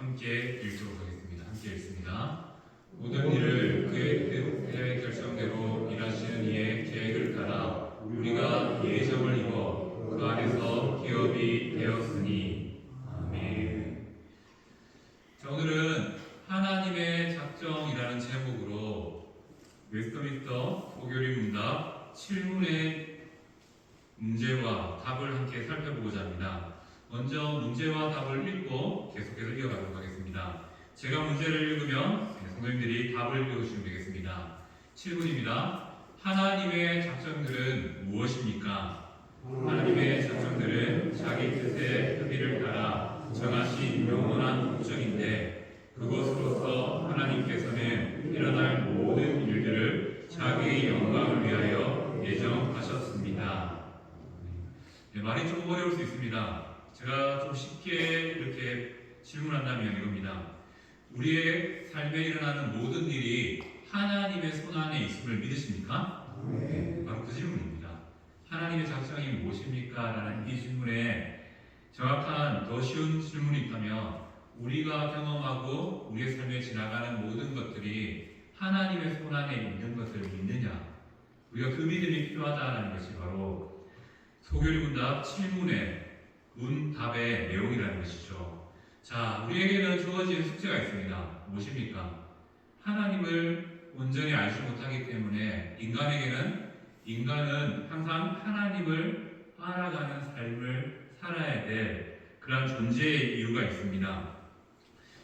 함께 읽도록 하겠습니다. 함께 읽습니다. 모든 일을 그의 결정대로 일하시는 이의 계획을 따라 우리가 예정을 입어 그 안에서 기업이 되었으니. 아멘. 자, 오늘은 하나님의 작정이라는 제목으로 웨스터민스터 소교리 문답 7문의 문제와 답을 함께 살펴보고자 합니다. 먼저 문제와 답을 읽고 계속해서 이어가도록 하겠습니다. 제가 문제를 읽으면 성도님들이 답을 읽어주시면 되겠습니다. 7문입니다. 하나님의 작정들은 무엇입니까? 하나님의 작정들은 자기 뜻의 협의를 따라 정하신 영원한 목적인데 그것으로서 하나님께서는 일어날 모든 일들을 자기의 영광을 위하여 예정하셨습니다. 말이 좀 어려울 수 있습니다. 제가 좀 쉽게 이렇게 질문한다면 이겁니다. 우리의 삶에 일어나는 모든 일이 하나님의 손안에 있음을 믿으십니까? 네. 바로 그 질문입니다. 하나님의 작정이 무엇입니까? 라는 이 질문에 정확한 더 쉬운 질문이 있다면 우리가 경험하고 우리의 삶에 지나가는 모든 것들이 하나님의 손안에 있는 것을 믿느냐? 우리가 그 믿음이 필요하다는 것이 바로 소교리 문답 7문의 문답의 내용이라는 것이죠. 자, 우리에게는 주어진 숙제가 있습니다. 무엇입니까? 하나님을 온전히 알지 못하기 때문에 인간은 항상 하나님을 알아가는 삶을 살아야 될 그런 존재의 이유가 있습니다.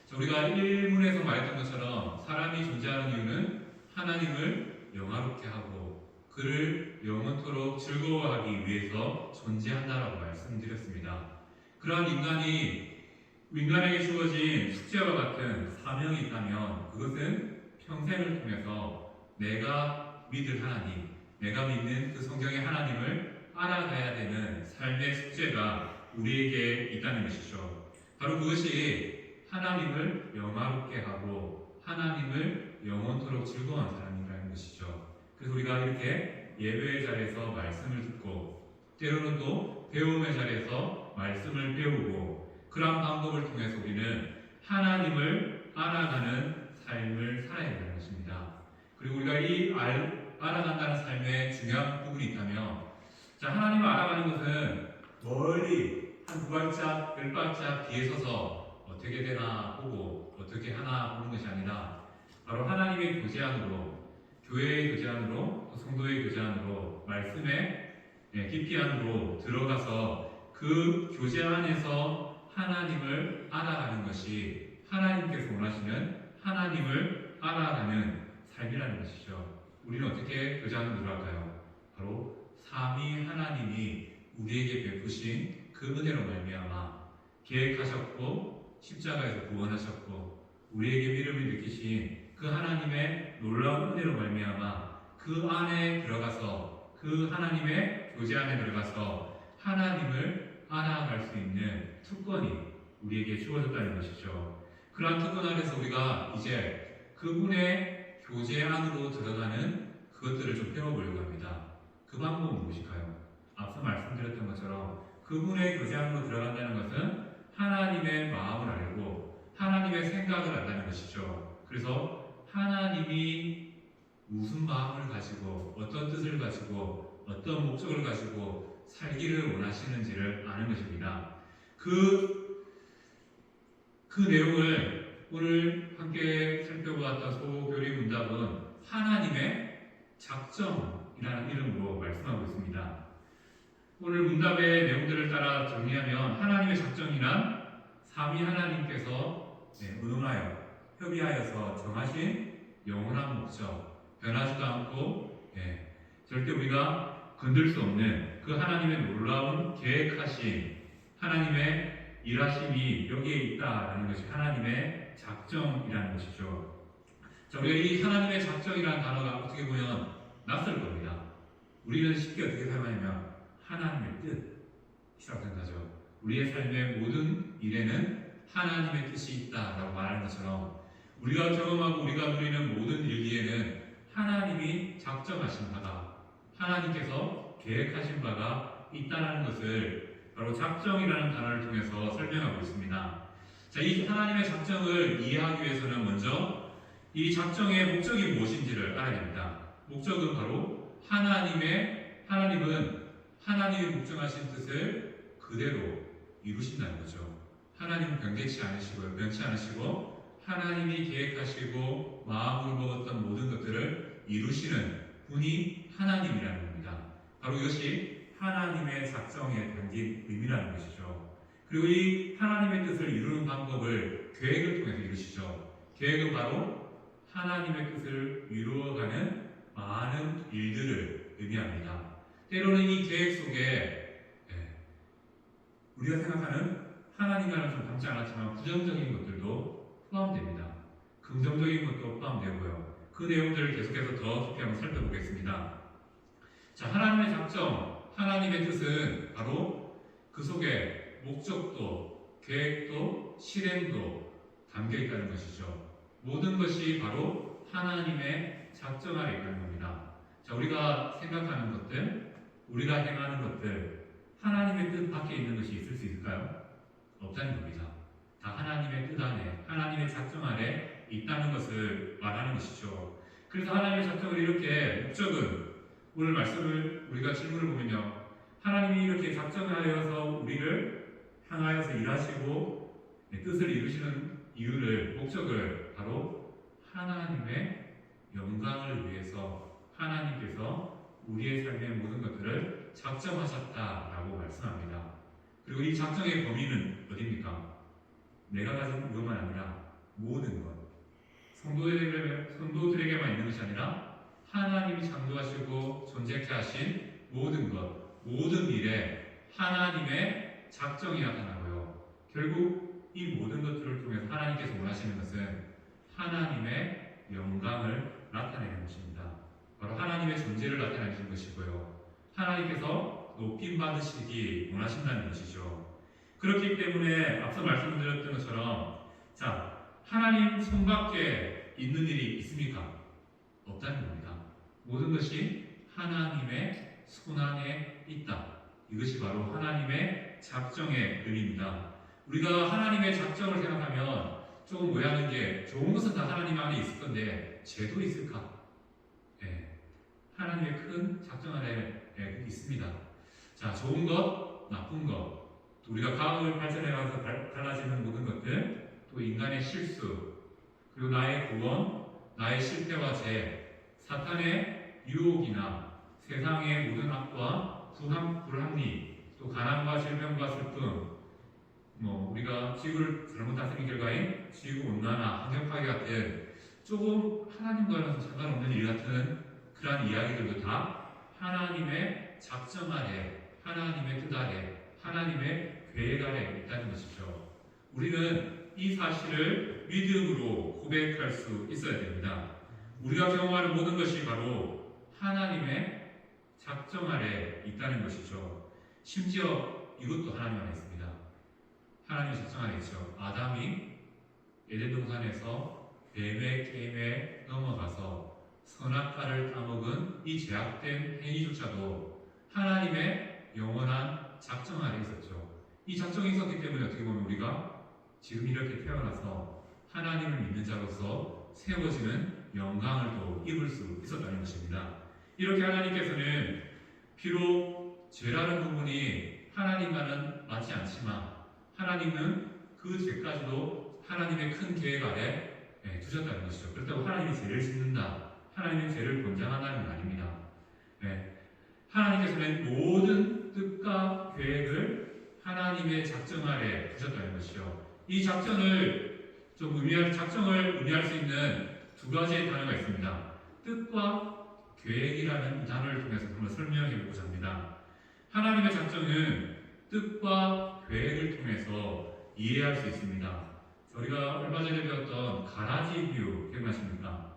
자, 우리가 1문에서 말했던 것처럼 사람이 존재하는 이유는 하나님을 영화롭게 하고 그를 영원토록 즐거워하기 위해서 존재한다라고 말씀드렸습니다. 그러한 인간에게 주어진 숙제와 같은 사명이 있다면 그것은 평생을 통해서 내가 믿을 하나님, 내가 믿는 그 성경의 하나님을 알아가야 되는 삶의 숙제가 우리에게 있다는 것이죠. 바로 그것이 하나님을 영화롭게 하고 하나님을 영원토록 즐거워하는 사람이라는 것이죠. 그래서 우리가 이렇게 예배의 자리에서 말씀을 듣고 때로는 또 배움의 자리에서 말씀을 배우고 그러한 방법을 통해서 우리는 하나님을 알아가는 삶을 살아야 되는 것입니다. 그리고 우리가 이 알아간다는 삶에 중요한 부분이 있다면 하나님을 알아가는 것은 멀리 한 두 발짝, 열 발짝 뒤에 서서 어떻게 되나 보고 어떻게 하나 보는 것이 아니라 바로 하나님의 교제 안으로 교회의 교제 안으로 성도의 교제 안으로 말씀의 깊이 안으로 들어가서 그 교제 안에서 하나님을 알아가는 것이 하나님께서 원하시는 하나님을 알아가는 삶이라는 것이죠. 우리는 어떻게 교제 안으로 들어갈까요? 바로 삼위 하나님이 우리에게 베푸신 그 은혜로 말미암아 계획하셨고 십자가에서 구원하셨고 우리에게 믿음을 느끼신 그 하나님의 놀라운 은혜로 말미암아 그 안에 들어가서 그 하나님의 교제 안에 들어가서 하나님을 알아갈 수 있는 특권이 우리에게 주어졌다는 것이죠. 그러한 특권 안에서 우리가 이제 그분의 교제 안으로 들어가는 그것들을 좀 배워보려고 합니다. 그 방법은 무엇일까요? 앞서 말씀드렸던 것처럼 그분의 교제 안으로 들어간다는 것은 하나님의 마음을 알고 하나님의 생각을 안다는 것이죠. 그래서 하나님이 무슨 마음을 가지고 어떤 뜻을 가지고 어떤 목적을 가지고 살기를 원하시는지를 아는 것입니다. 그 내용을 오늘 함께 살펴보았던 소교리 문답은 하나님의 작정이라는 이름으로 말씀하고 있습니다. 오늘 문답의 내용들을 따라 정리하면 하나님의 작정이란 삼위 하나님께서 의논하여 협의하여서 정하신 영원한 목적, 변하지도 않고 절대 우리가 건들 수 없는 그 하나님의 놀라운 계획하신 하나님의 일하심이 여기에 있다라는 것이 하나님의 작정이라는 것이죠. 자, 우리가 이 하나님의 작정이라는 단어가 어떻게 보면 낯설 겁니다. 우리는 쉽게 어떻게 생각하냐면 하나님의 뜻이라고 생각하죠. 우리의 삶의 모든 일에는 하나님의 뜻이 있다라고 말하는 것처럼 우리가 경험하고 우리가 누리는 모든 일기에는 하나님이 작정하신 바가 하나님께서 계획하신 바가 있다는 것을 바로 작정이라는 단어를 통해서 설명하고 있습니다. 자, 이 하나님의 작정을 이해하기 위해서는 먼저 이 작정의 목적이 무엇인지를 알아야 됩니다. 목적은 바로 하나님은 하나님이 목정하신 뜻을 그대로 이루신다는 거죠. 하나님은 변개치 않으시고요. 변치 않으시고 하나님이 계획하시고 마음으로 먹었던 모든 것들을 이루시는 분이 하나님이라는 겁니다. 바로 이것이 하나님의 작정에 담긴 의미라는 것이죠. 그리고 이 하나님의 뜻을 이루는 방법을 계획을 통해서 이루시죠. 계획은 바로 하나님의 뜻을 이루어가는 많은 일들을 의미합니다. 때로는 이 계획 속에 우리가 생각하는 하나님과는 좀 닮지 않았지만 부정적인 것들도 포함됩니다. 긍정적인 것도 포함되고요. 그 내용들을 계속해서 더 깊이 한번 살펴보겠습니다. 자, 하나님의 작정, 하나님의 뜻은 바로 그 속에 목적도, 계획도, 실행도 담겨 있다는 것이죠. 모든 것이 바로 하나님의 작정 아래 있다는 겁니다. 자, 우리가 생각하는 것들, 우리가 행하는 것들, 하나님의 뜻 밖에 있는 것이 있을 수 있을까요? 없다는 겁니다. 다 하나님의 뜻 안에, 하나님의 작정 아래 있다는 것을 말하는 것이죠. 그래서 하나님의 작정을 이렇게 목적은 오늘 말씀을 우리가 질문을 보면요, 하나님이 이렇게 작정하여서 우리를 향하여서 일하시고 뜻을 이루시는 이유를, 목적을 바로 하나님의 영광을 위해서 하나님께서 우리의 삶의 모든 것들을 작정하셨다라고 말씀합니다. 그리고 이 작정의 범위는 어디입니까? 내가 가진 이것만 아니라 모든 것, 성도들에게만 있는 것이 아니라 하나님이 창조하시고 존재케 하신 모든 것, 모든 일에 하나님의 작정이 나타나고요. 결국 이 모든 것들을 통해서 하나님께서 원하시는 것은 하나님의 영광을 나타내는 것입니다. 바로 하나님의 존재를 나타내는 것이고요. 하나님께서 높임 받으시기 원하신다는 것이죠. 그렇기 때문에 앞서 말씀드렸던 것처럼, 자, 하나님 손 밖에 있는 일이 있습니까? 없다는 겁니다. 모든 것이 하나님의 손 안에 있다. 이것이 바로 하나님의 작정의 의미입니다. 우리가 하나님의 작정을 생각하면 조금 오해하는 게, 좋은 것은 다 하나님 안에 있을 건데 죄도 있을까? 하나님의 큰 작정 안에 있습니다. 자, 좋은 것, 나쁜 것, 또 우리가 과학을 발전해가면서 달라지는 모든 것들, 또 인간의 실수, 그리고 나의 구원, 나의 실패와 죄, 사탄의 유혹이나 세상의 모든 악과 불합리, 또 가난과 질병과 슬픔, 우리가 지구를 잘못 다스린 결과인 지구온난화, 환경 파괴 같은 조금 하나님과는 상관없는 일 같은 그러한 이야기들도 다 하나님의 작정 아래, 하나님의 뜻 아래, 하나님의 계획 아래 있다는 것이죠. 우리는 이 사실을 믿음으로 고백할 수 있어야 됩니다. 우리가 경험하는 모든 것이 바로 하나님의 작정 아래 있다는 것이죠. 심지어 이것도 하나님 안에 있습니다. 하나님의 작정 안에 있죠. 아담이 에덴 동산에서 뱀의 게임에 넘어가서 선악과를 따먹은 이 제약된 행위조차도 하나님의 영원한 작정 아래 있었죠. 이 작정이 있었기 때문에 어떻게 보면 우리가 지금 이렇게 태어나서 하나님을 믿는 자로서 세워지는 영광을 또 입을 수 있었다는 것입니다. 이렇게 하나님께서는 비록 죄라는 부분이 하나님과는 맞지 않지만 하나님은 그 죄까지도 하나님의 큰 계획 아래 두셨다는 것이죠. 그렇다고 하나님이 죄를 짓는다, 하나님은 죄를 권장한다는 건 아닙니다. 하나님께서는 모든 뜻과 계획을 하나님의 작정 아래 두셨다는 것이죠. 이 작정을 의미할 수 있는 두 가지의 단어가 있습니다. 뜻과 계획이라는 이 단어를 통해서 한번 설명해 보고자 합니다. 하나님의 작정은 뜻과 계획을 통해서 이해할 수 있습니다. 우리가 얼마 전에 배웠던 가라지 비유 기억나십니까?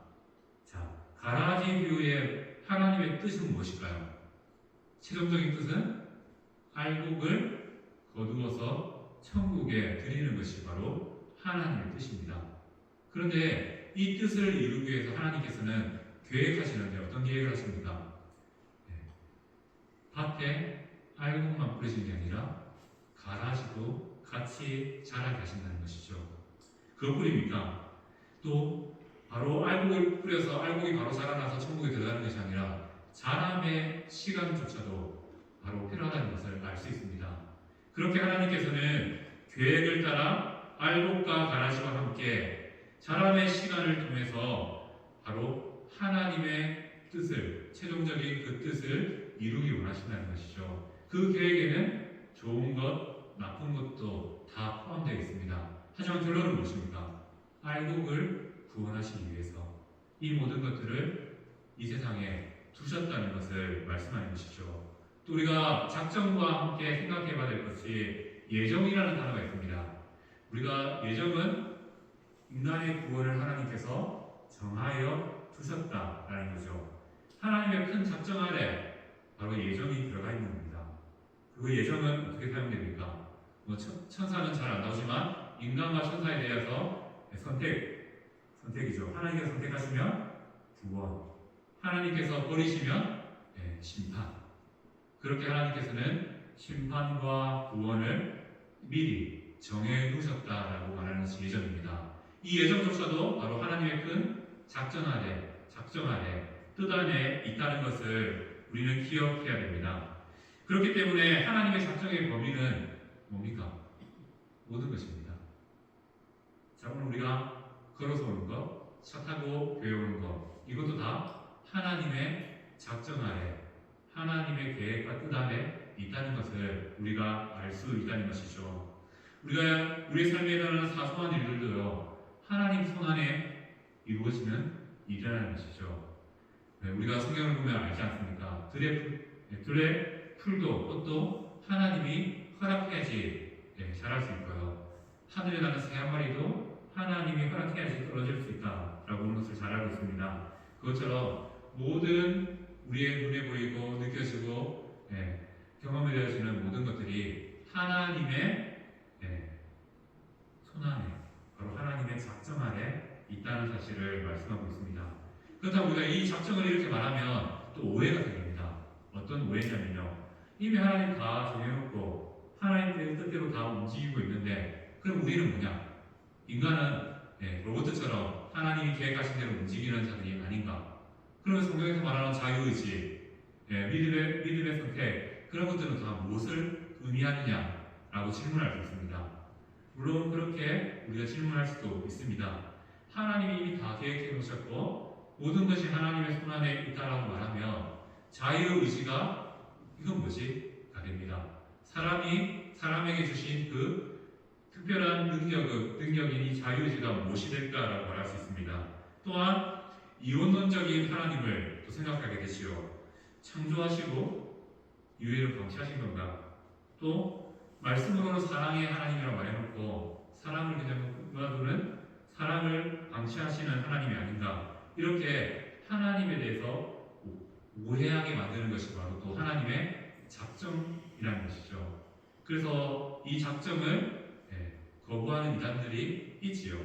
자, 가라지 비유의 하나님의 뜻은 무엇일까요? 최종적인 뜻은 알곡을 거두어서 천국에 드리는 것이 바로 하나님의 뜻입니다. 그런데 이 뜻을 이루기 위해서 하나님께서는 계획하시는데 어떤 계획을 하십니까? 밭에 알곡만 뿌리시는 게 아니라 가라지도 같이 자라게 하신다는 것이죠. 그것뿐입니까? 또 바로 알곡을 뿌려서 알곡이 바로 자라나서 천국에 들어가는 것이 아니라 자람의 시간조차도 바로 필요하다는 것을 알 수 있습니다. 그렇게 하나님께서는 계획을 따라 알곡과 가라지와 함께 자람의 시간을 통해서 바로 하나님의 뜻을, 최종적인 그 뜻을 이루기 원하신다는 것이죠. 그 계획에는 좋은 것, 나쁜 것도 다 포함되어 있습니다. 하지만 결론은 무엇입니까? 알곡을 구원하시기 위해서 이 모든 것들을 이 세상에 두셨다는 것을 말씀하는 것이죠. 또 우리가 작정과 함께 생각해 봐야 될 것이 예정이라는 단어가 있습니다. 우리가 예정은 인간의 구원을 하나님께서 정하여 두셨다라는 거죠. 하나님의 큰 작정 아래 바로 예정이 들어가 있는 겁니다. 그 예정은 어떻게 사용됩니까? 천사는 잘 안 나오지만 인간과 천사에 대해서 선택이죠. 하나님께서 선택하시면 구원, 하나님께서 버리시면 심판. 그렇게 하나님께서는 심판과 구원을 미리 정해 두셨다라고 말하는 것이 예정입니다. 이 예정조차도 바로 하나님의 큰 작정 아래, 뜻 안에 있다는 것을 우리는 기억해야 됩니다. 그렇기 때문에 하나님의 작정의 범위는 뭡니까? 모든 것입니다. 자, 오늘 우리가 걸어서 오는 것, 차 타고 교회 오는 것, 이것도 다 하나님의 작정 아래, 하나님의 계획과 뜻 안에 있다는 것을 우리가 알 수 있다는 것이죠. 우리가 우리의 삶에 일어나는 사소한 일들도요, 하나님 손 안에 이루어지는 일이라는 것이죠. 우리가 성경을 보면 알지 않습니까? 들의 풀도 꽃도 하나님이 허락해야지 자랄 수 있고요. 하늘에 나는 새 한 마리도 하나님이 허락해야지 떨어질 수 있다라고 하는 것을 잘 알고 있습니다. 그것처럼 모든 우리의 눈에 보이고 느껴지고 경험이 되어지는 모든 것들이 하나님의 손 안에, 바로 하나님의 작정 아래 있다는 사실을 말씀하고 있습니다. 그렇다고 우리가 이 작정을 이렇게 말하면 또 오해가 생깁니다. 어떤 오해냐면요, 이미 하나님 다 정해놓고 하나님의 뜻대로 다 움직이고 있는데 그럼 우리는 뭐냐? 인간은 로봇처럼 하나님이 계획하신 대로 움직이는 자들이 아닌가? 그러면 성경에서 말하는 자유의지, 믿음의 선택, 그런 것들은 다 무엇을 의미하느냐라고 질문할 수 있습니다. 물론 그렇게 우리가 질문할 수도 있습니다. 하나님이 이미 다 계획해 놓으셨고 모든 것이 하나님의 손 안에 있다라고 말하면 자유의지가 이건 뭐지? 가 됩니다. 사람에게 주신 그 특별한 능력인 이 자유의지가 무엇이 될까라고 말할 수 있습니다. 또한 이원론적인 하나님을 또 생각하게 되시오. 창조하시고 유해를 방치하신 건가? 또 말씀으로 사랑의 하나님이라고 말해놓고 사랑을 그냥 놔두는, 사랑을 방치하시는 하나님이 아닌가? 이렇게 하나님에 대해서 오해하게 만드는 것이 바로 또 하나님의 작정이라는 것이죠. 그래서 이 작정을 거부하는 이단들이 있지요.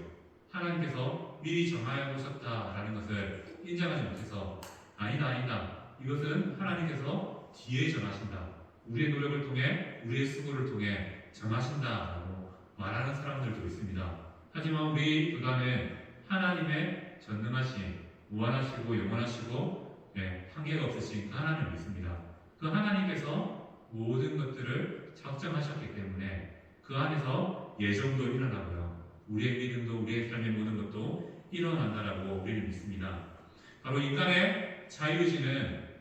하나님께서 미리 정하여 놓으셨다라는 것을 인정하지 못해서 아니다. 이것은 하나님께서 뒤에 정하신다. 우리의 노력을 통해, 우리의 수고를 통해 정하신다라고 말하는 사람들도 있습니다. 하지만 우리 교단은 하나님의 전능하신, 무한하시고 영원하시고 한계가 없으신 그 하나님을 믿습니다. 그 하나님께서 모든 것들을 작정하셨기 때문에 그 안에서 예정도 일어나고요. 우리의 믿음도, 우리의 삶의 모든 것도 일어난다라고 우리는 믿습니다. 바로 인간의 자유의지는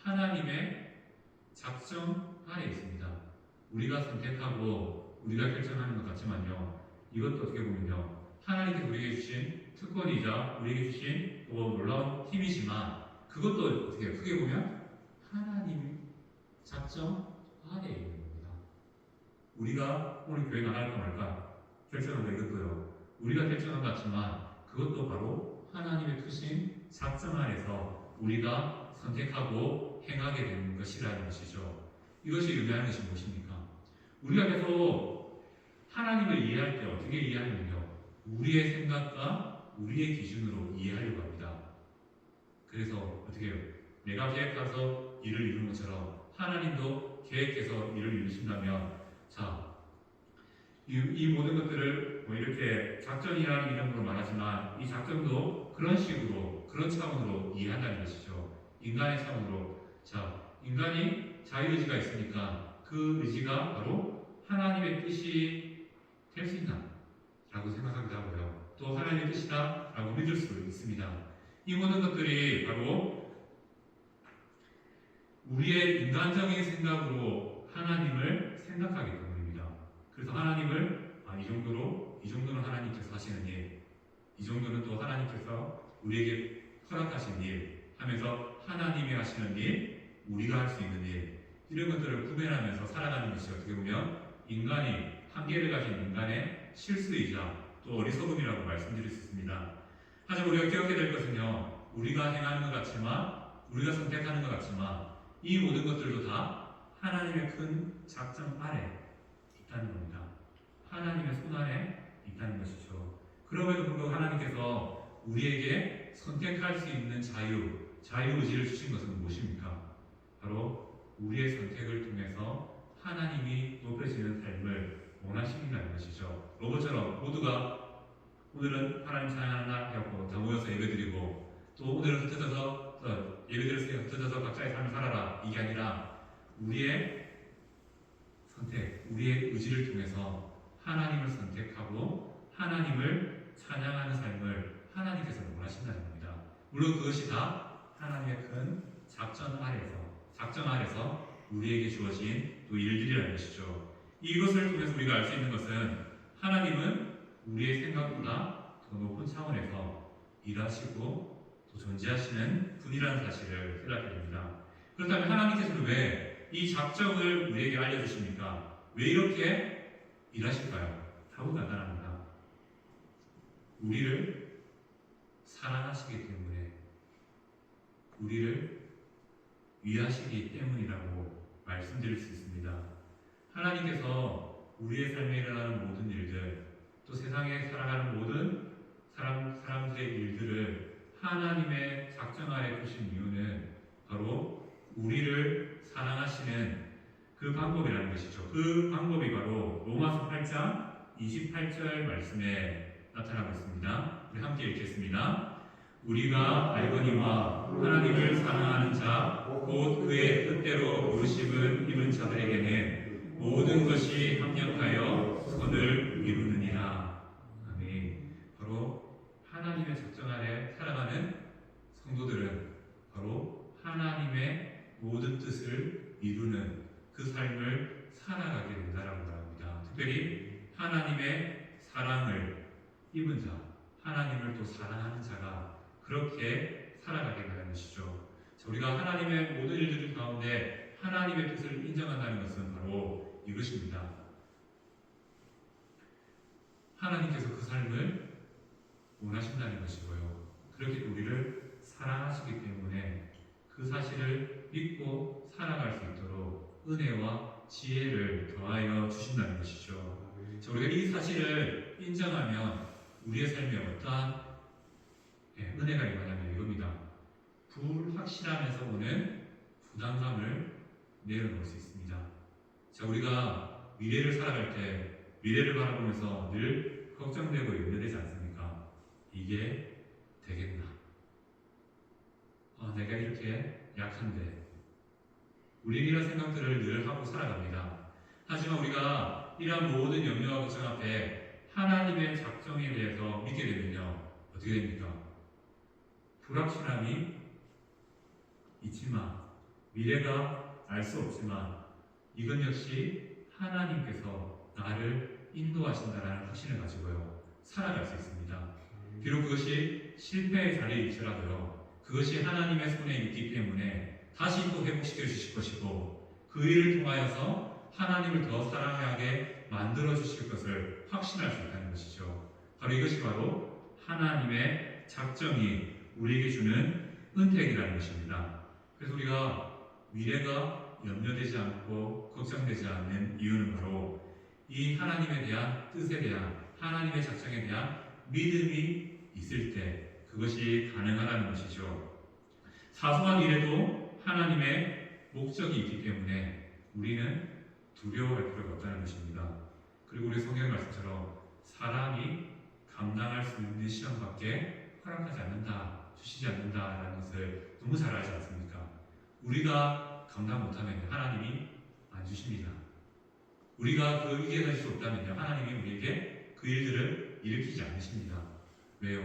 하나님의 작정 안에 있습니다. 우리가 선택하고 우리가 결정하는 것 같지만요, 이것도 어떻게 보면요, 하나님께서 우리에게 주신 특권이자 우리에게 주신 놀라운 힘이지만 그것도 어떻게 크게 보면 하나님 작정 안에 있는 겁니다. 우리가 오늘 교회 나갈까 말까 결정한 거 이것도요, 우리가 결정한 것 같지만 그것도 바로 하나님의 크신 작정 안에서 우리가 선택하고 행하게 되는 것이라는 것이죠. 이것이 의미하는 것이 무엇입니까? 우리가 계속 하나님을 이해할 때 어떻게 이해하냐면요, 우리의 생각과 우리의 기준으로 이해하려고 합니다. 그래서 어떻게 해요? 내가 계획해서 일을 이루는 것처럼 하나님도 계획해서 일을 이루신다면, 자, 이 모든 것들을 뭐 이렇게 작전이라는 이름으로 말하지만 이 작전도 그런 식으로 그런 차원으로 이해한다는 것이죠. 인간의 차원으로. 자, 인간이 자유의지가 있으니까 그 의지가 바로 하나님의 뜻이 될 수 있나? 라고 생각하기도 하고요. 또 하나님의 뜻이다 라고 믿을 수 있습니다. 이 모든 것들이 바로 우리의 인간적인 생각으로 하나님을 생각하기 때문입니다. 그래서 하나님을 이 정도는 하나님께서 하시는 일, 이 정도는 또 하나님께서 우리에게 허락하신 일 하면서 하나님이 하시는 일, 우리가 할 수 있는 일, 이런 것들을 구별하면서 살아가는 것이 어떻게 보면 인간이 한계를 가진 인간의 실수이자 또 어리석음이라고 말씀드릴 수 있습니다. 하지만 우리가 기억해야 될 것은요, 우리가 행하는 것 같지만, 우리가 선택하는 것 같지만 이 모든 것들도 다 하나님의 큰 작정 아래 있다는 겁니다. 하나님의 손 아래 있다는 것이죠. 그럼에도 불구하고 하나님께서 우리에게 선택할 수 있는 자유의지를 주신 것은 무엇입니까? 바로 우리의 선택을 통해서 하나님이 높여지는 삶을 원하신다는 것이죠. 로봇처럼 모두가 오늘은 하나님 찬양하는 날 하고 다 모여서 예배드리고 또 오늘은 흩어져서 예배드렸으니까 흩어져서 각자의 삶을 살아라, 이게 아니라 우리의 선택, 우리의 의지를 통해서 하나님을 선택하고 하나님을 찬양하는 삶을 하나님께서 원하신다는 겁니다. 물론 그것이 다 하나님의 큰 작정 아래서 우리에게 주어진 또 일들이라는 것이죠. 이것을 통해서 우리가 알 수 있는 것은 하나님은 우리의 생각보다 더 높은 차원에서 일하시고 또 존재하시는 분이라는 사실을 생각하게 됩니다. 그렇다면 하나님께서는 왜 이 작정을 우리에게 알려주십니까? 왜 이렇게 일하실까요? 답은 간단합니다. 우리를 사랑하시기 때문에, 우리를 위하시기 때문이라고 말씀드릴 수 있습니다. 하나님께서 우리의 삶에 일어나는 모든 일들, 또 세상에 살아가는 모든 사람들의 일들을 하나님의 작정 아래 두신 이유는 바로 우리를 사랑하시는 그 방법이라는 것이죠. 그 방법이 바로 로마서 8장 28절 말씀에 나타나고 있습니다. 우리 함께 읽겠습니다. 우리가 알거니와 하나님을 사랑하는 자, 곧 그의 뜻대로 부르심을 입은 자들에게는 모든 것이 합력하여 선을 이루느니라. 아멘. 바로 하나님의 작정 아래 살아가는 성도들은 바로 하나님의 모든 뜻을 이루는 그 삶을 살아가게 된다라고 말합니다. 특별히 하나님의 사랑을 입은 자, 하나님을 또 사랑하는 자가 그렇게 살아가게 된다는 것이죠. 우리가 하나님의 모든 일들 가운데 하나님의 뜻을 인정한다는 것은 바로 이것입니다. 하나님께서 그 삶을 원하신다는 것이고요. 그렇게 우리를 사랑하시기 때문에 그 사실을 믿고 살아갈 수 있도록 은혜와 지혜를 더하여 주신다는 것이죠. 우리가 이 사실을 인정하면 우리의 삶에 어떠한 은혜가 임하냐면 이겁니다. 불확실함에서 오는 부담감을 내려놓을 수 있습니다. 자, 우리가 미래를 살아갈 때 미래를 바라보면서 늘 걱정되고 염려되지 않습니까? 이게 되겠나? 내가 이렇게 약한데 우리는 이런 생각들을 늘 하고 살아갑니다. 하지만 우리가 이러한 모든 염려와 걱정 앞에 하나님의 작정에 대해서 믿게 되면요, 어떻게 됩니까? 불확실함이 있지만 미래가 알 수 없지만 이건 역시 하나님께서 나를 인도하신다라는 확신을 가지고요 살아갈 수 있습니다. 비록 그것이 실패의 자리에 있더라도요 그것이 하나님의 손에 있기 때문에 다시 또 회복시켜 주실 것이고 그 일을 통하여서 하나님을 더 사랑하게 만들어 주실 것을 확신할 수 있다는 것이죠. 바로 이것이 바로 하나님의 작정이 우리에게 주는 은택이라는 것입니다. 그래서 우리가 미래가 염려되지 않고 걱정되지 않는 이유는 바로 이 하나님에 대한 뜻에 대한 하나님의 작정에 대한 믿음이 있을 때 그것이 가능하다는 것이죠. 사소한 일에도 하나님의 목적이 있기 때문에 우리는 두려워할 필요가 없다는 것입니다. 그리고 우리 성경 말씀처럼 사람이 감당할 수 있는 시험밖에 허락하지 않는다, 주시지 않는다라는 것을 너무 잘 알지 않습니까? 우리가 감당 못하면 하나님이 안 주십니다. 우리가 그 위기에 수 없다면요, 하나님이 우리에게 그 일들을 일으키지 않으십니다. 왜요?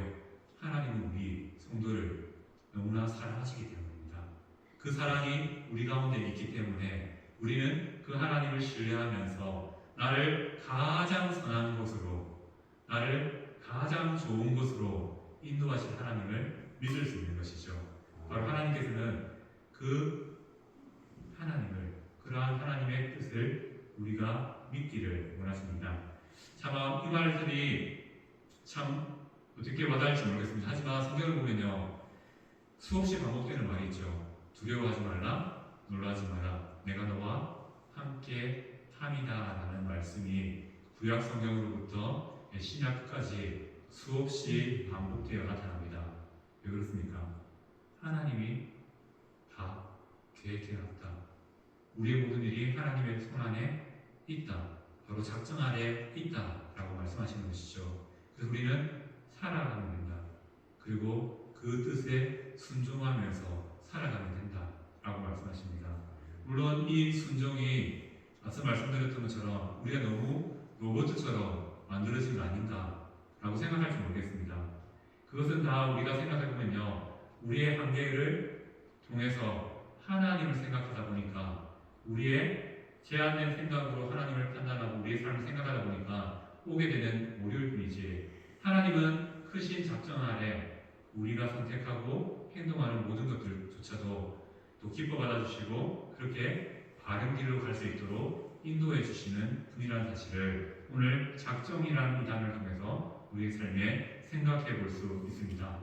하나님은 우리 성도를 너무나 사랑하시기 때문입니다. 그 사랑이 우리 가운데 있기 때문에 우리는 그 하나님을 신뢰하면서 나를 가장 선한 곳으로, 나를 가장 좋은 곳으로 인도하실 하나님을 믿을 수 있는 것이죠. 바로 하나님께서는 그 하나님을, 그러한 하나님의 뜻을 우리가 믿기를 원하십니다. 참 이 말들이 참 어떻게 와닿을지 모르겠습니다. 하지만 성경을 보면요, 수없이 반복되는 말이 있죠. 두려워하지 말라, 놀라지 마라, 내가 너와 함께 함이다 라는 말씀이 구약 성경으로부터 신약 끝까지 수없이 반복되어 나타납니다. 왜 그렇습니까? 하나님이 다 계획해놨다. 우리의 모든 일이 하나님의 손 안에 있다, 바로 작정 안에 있다 라고 말씀하시는 것이죠. 그래서 우리는 살아가면 된다, 그리고 그 뜻에 순종하면서 살아가면 된다 라고 말씀하십니다. 물론 이 순종이 앞서 말씀드렸던 것처럼 우리가 너무 로봇처럼 만들어진 거 아닌가 라고 생각할지 모르겠습니다. 그것은 다 우리가 생각해보면요, 우리의 한계를 통해서 하나님을 생각하다 보니까, 우리의 제한된 생각으로 하나님을 판단하고 우리의 삶을 생각하다 보니까 오게 되는 오류일 뿐이지, 하나님은 크신 작정 아래 우리가 선택하고 행동하는 모든 것들조차도 또 기뻐 받아주시고 그렇게 바른 길로 갈 수 있도록 인도해 주시는 분이라는 사실을 오늘 작정이라는 이 단어를 통해서 우리의 삶에 생각해 볼 수 있습니다.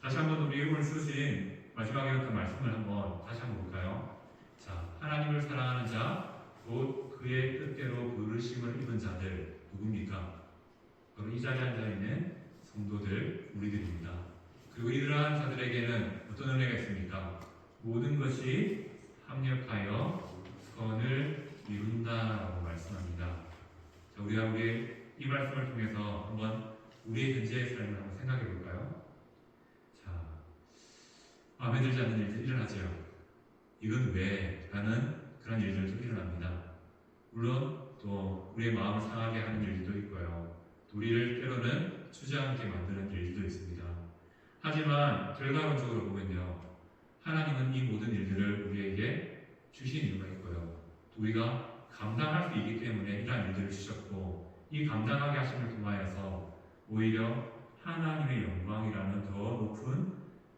다시 한번 우리 오늘 쓰신 마지막에 했던 말씀을 한번 다시 한번 볼까요? 자, 하나님을 사랑하는 자, 곧 그의 뜻대로 부르심을 입은 자들 누굽니까? 바로 이 자리에 앉아 있는 성도들, 우리들입니다. 그리고 이러한 자들에게는 어떤 은혜가 있습니까? 모든 것이 합력하여 선을 이룬다라고 말씀합니다. 자, 우리가 이 말씀을 통해서 한번 우리의 현재의 삶을 한번 생각해 볼까요? 자, 마음에 들지 않는 일들 일어나죠. 이건 왜? 라는 그런 일들도 일어납니다. 물론 또 우리의 마음을 상하게 하는 일들도 있고요. 또 우리를 때로는 주저앉게 만드는 일들도 있습니다. 하지만 결과론적으로 보면요, 하나님은 이 모든 일들을 우리에게 주신 이유가 있고요. 또 우리가 감당할 수 있기 때문에 이러한 일들을 주셨고, 이 감당하게 하심을 통하여서 오히려 하나님의 영광이라는 더 높은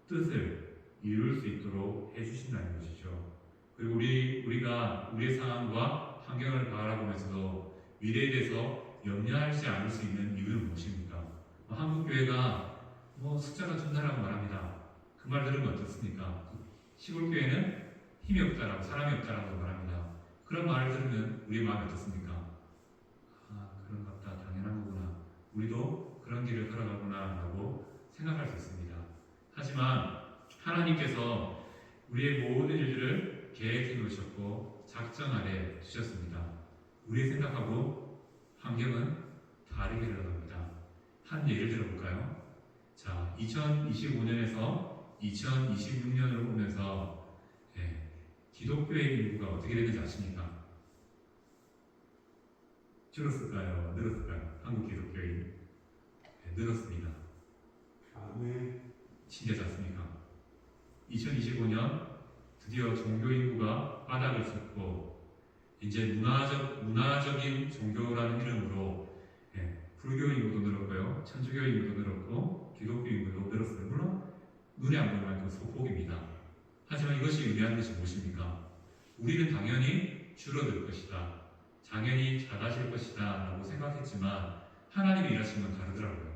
뜻을 이룰 수 있도록 해주신다는 것이죠. 그리고 우리가 우리의 상황과 환경을 바라보면서도 미래에 대해서 염려하지 않을 수 있는 이유는 무엇입니까? 한국교회가 숫자가 준다라고 말합니다. 그 말 들으면 어떻습니까? 시골교회는 힘이 없다라고, 사람이 없다라고 말합니다. 그런 말을 들으면 우리의 마음이 어떻습니까? 아, 그런갑다, 당연한 거구나, 우리도 그런 길을 걸어가구나 라고 생각할 수 있습니다. 하지만 하나님께서 우리의 모든 일들을 계획해 놓으셨고 작정 아래 주셨습니다. 우리의 생각하고 환경은 다르게 흘러갑니다. 한 예를 들어볼까요? 자, 2025년에서 2026년으로 오면서 기독교의 인구가 어떻게 되는지 아십니까? 줄었을까요? 늘었을까요? 한국 기독교인 늘었습니다. 신기하지 않습니까? 2025년 드디어 종교 인구가 바닥을 쳤고, 이제 문화적인 종교라는 이름으로 불교 인구도 늘었고요, 천주교 인구도 늘었고, 기독교 인구도 늘었어요. 물론 눈에 안 보이는 만큼 소폭입니다. 하지만 이것이 의미하는 것이 무엇입니까? 우리는 당연히 줄어들 것이다, 당연히 작아질 것이다 라고 생각했지만 하나님의 일하신 건 다르더라고요.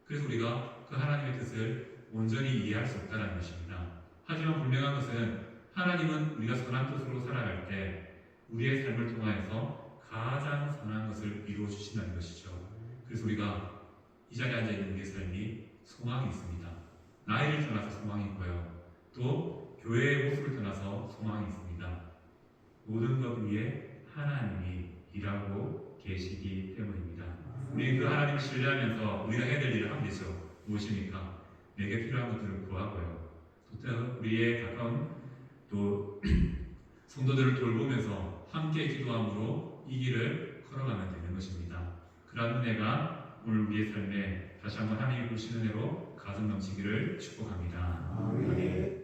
그래서 우리가 그 하나님의 뜻을 온전히 이해할 수 없다는 것입니다. 하지만 분명한 것은 하나님은 우리가 선한 뜻으로 살아갈 때 우리의 삶을 통하여서 가장 선한 것을 이루어 주신다는 것이죠. 그래서 우리가 이 자리에 앉아 있는 우리의 삶이 소망이 있습니다. 나이를 떠나서 소망이 있고요, 또 교회의 모습을 떠나서 소망이 있습니다. 모든 것 위에 하나님이 일하고 계시기 때문입니다. 우리 그 하나님을 신뢰하면서 우리가 해야 될 일을 하면 되죠. 무엇입니까? 내게 필요한 것들을 구하고요. 또 우리의 가까운 또 성도들을 돌보면서 함께 기도함으로 이 길을 걸어가면 되는 것입니다. 그런 은혜가 오늘 우리의 삶에 다시 한번 하나님이 보시는 은혜로 가득 넘치기를 축복합니다. 아멘.